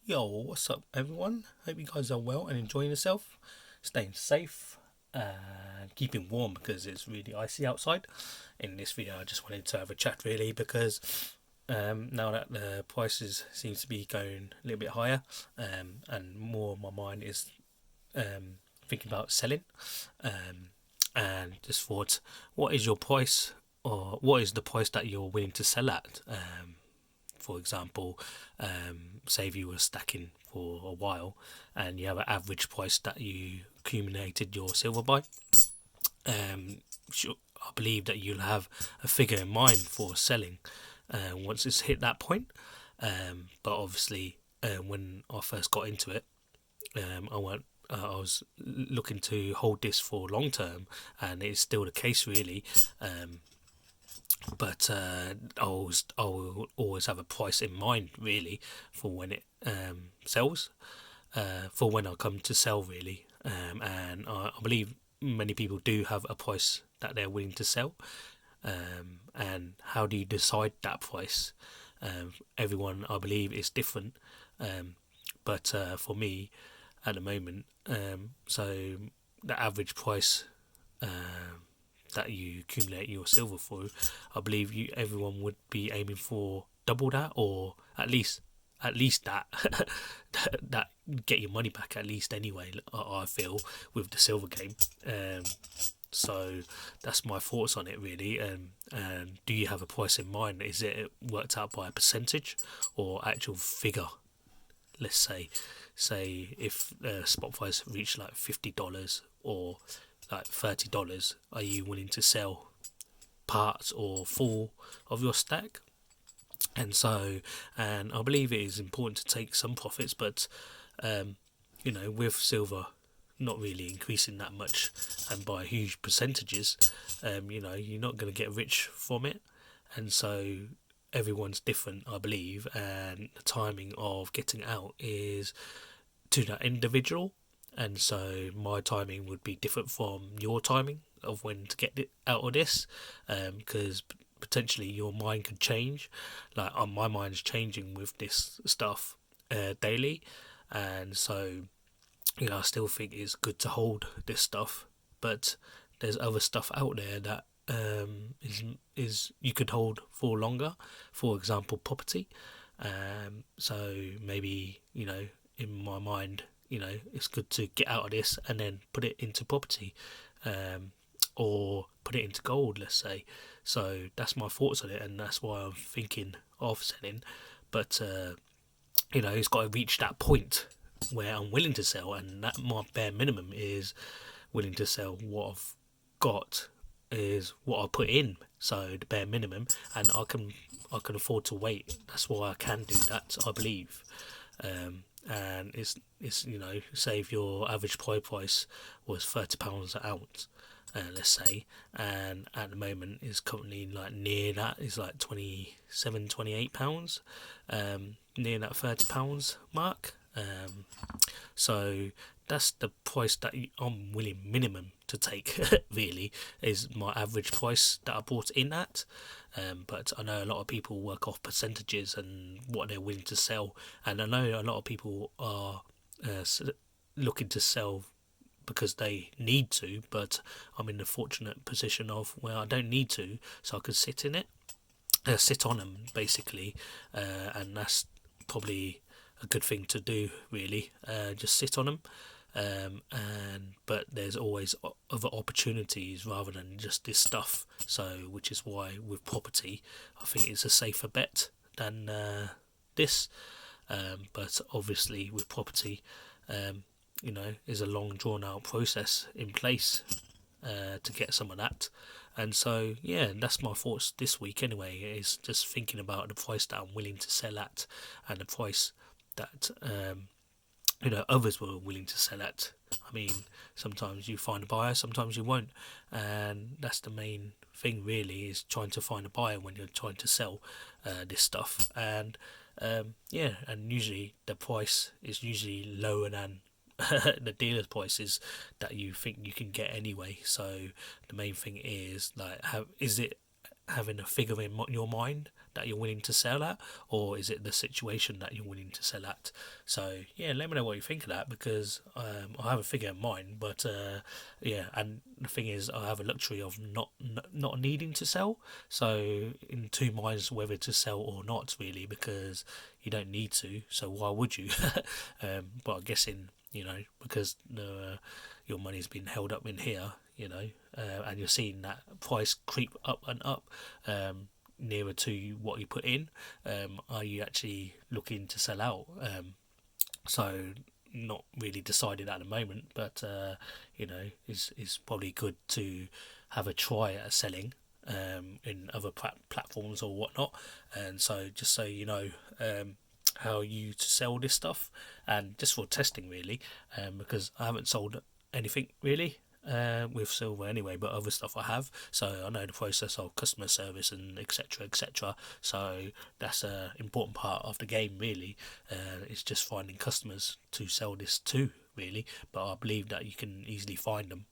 Yo, what's up, everyone? Hope you guys are well and enjoying yourself, staying safe and keeping warm because it's really icy outside. In this video, I just wanted to have a chat really because now that the prices seems to be going a little bit higher, and more my mind is thinking about selling, and just thought, what is your price, or what is the price that you're willing to sell at? For example, say if you were stacking for a while and you have an average price that you accumulated your silver by, I believe that you'll have a figure in mind for selling once it's hit that point. But obviously, when I first got into it, I was looking to hold this for long term, and it's still the case really. But I will always have a price in mind really for when it sells, for when I come to sell really, and I believe many people do have a price that they're willing to sell, and how do you decide that price? Everyone, I believe, is different, but for me at the moment, so the average price that you accumulate your silver for, I believe everyone would be aiming for double that, or at least that that get your money back at least anyway. I feel with the silver game. So that's my thoughts on it really. And do you have a price in mind? Is it worked out by a percentage or actual figure? Let's say if spot price reached like $50 or like $30, are you willing to sell parts or full of your stack? And I believe it is important to take some profits, but with silver not really increasing that much and by huge percentages, you're not going to get rich from it. And so everyone's different, I believe, and the timing of getting out is to that individual. And so my timing would be different from your timing of when to get it out of this, because potentially your mind could change. Like my mind's changing with this stuff daily, and so I still think it's good to hold this stuff. But there's other stuff out there that is you could hold for longer. For example, property. So maybe in my mind, it's good to get out of this and then put it into property, or put it into gold, let's say. So that's my thoughts on it, and that's why I'm thinking of selling. But it's got to reach that point where I'm willing to sell, and that my bare minimum is willing to sell. What I've got is what I put in, so the bare minimum, and I can afford to wait. That's why I can do that, I believe. And it's say if your average price was £30 an ounce, let's say, and at the moment is currently like near that, is like £27-28, near that £30 mark. So that's the price that I'm willing minimum to take really, is my average price that I bought in at. But I know a lot of people work off percentages and what they're willing to sell, and I know a lot of people are looking to sell because they need to, but I'm in the fortunate position of where I don't need to, so I could sit on them basically, and that's probably a good thing to do really, just sit on them. But there's always other opportunities rather than just this stuff, so which is why with property I think it's a safer bet than this. But obviously with property, is a long drawn out process in place to get some of that. And so that's my thoughts this week anyway, is just thinking about the price that I'm willing to sell at, and the price that others were willing to sell at. I mean, sometimes you find a buyer, sometimes you won't, and that's the main thing really, is trying to find a buyer when you're trying to sell this stuff. And and usually the price is usually lower than the dealer's prices that you think you can get anyway. So the main thing is like, is it having a figure in your mind that you're willing to sell at, or is it the situation that you're willing to sell at? So yeah, let me know what you think of that, because I have a figure in mind, but yeah, and the thing is, I have a luxury of not needing to sell, so in two minds whether to sell or not, really, because you don't need to, so why would you? But I'm guessing, because your money's been held up in here, and you're seeing that price creep up and up, nearer to what you put in, are you actually looking to sell out? So not really decided at the moment, but it's probably good to have a try at selling in other platforms or whatnot, and so just so how you to sell this stuff, and just for testing really, because I haven't sold anything really with silver anyway, but other stuff I have, so I know the process of customer service and etc. So that's an important part of the game really. It's just finding customers to sell this to really, but I believe that you can easily find them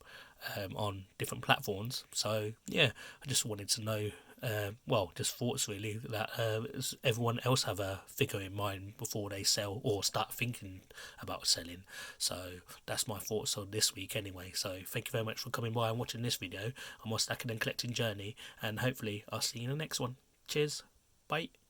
on different platforms. So yeah, I just wanted to know, just thoughts really, that does everyone else have a figure in mind before they sell or start thinking about selling? So that's my thoughts on this week anyway. So thank you very much for coming by and watching this video on my stacking and collecting journey, and hopefully I'll see you in the next one. Cheers, bye.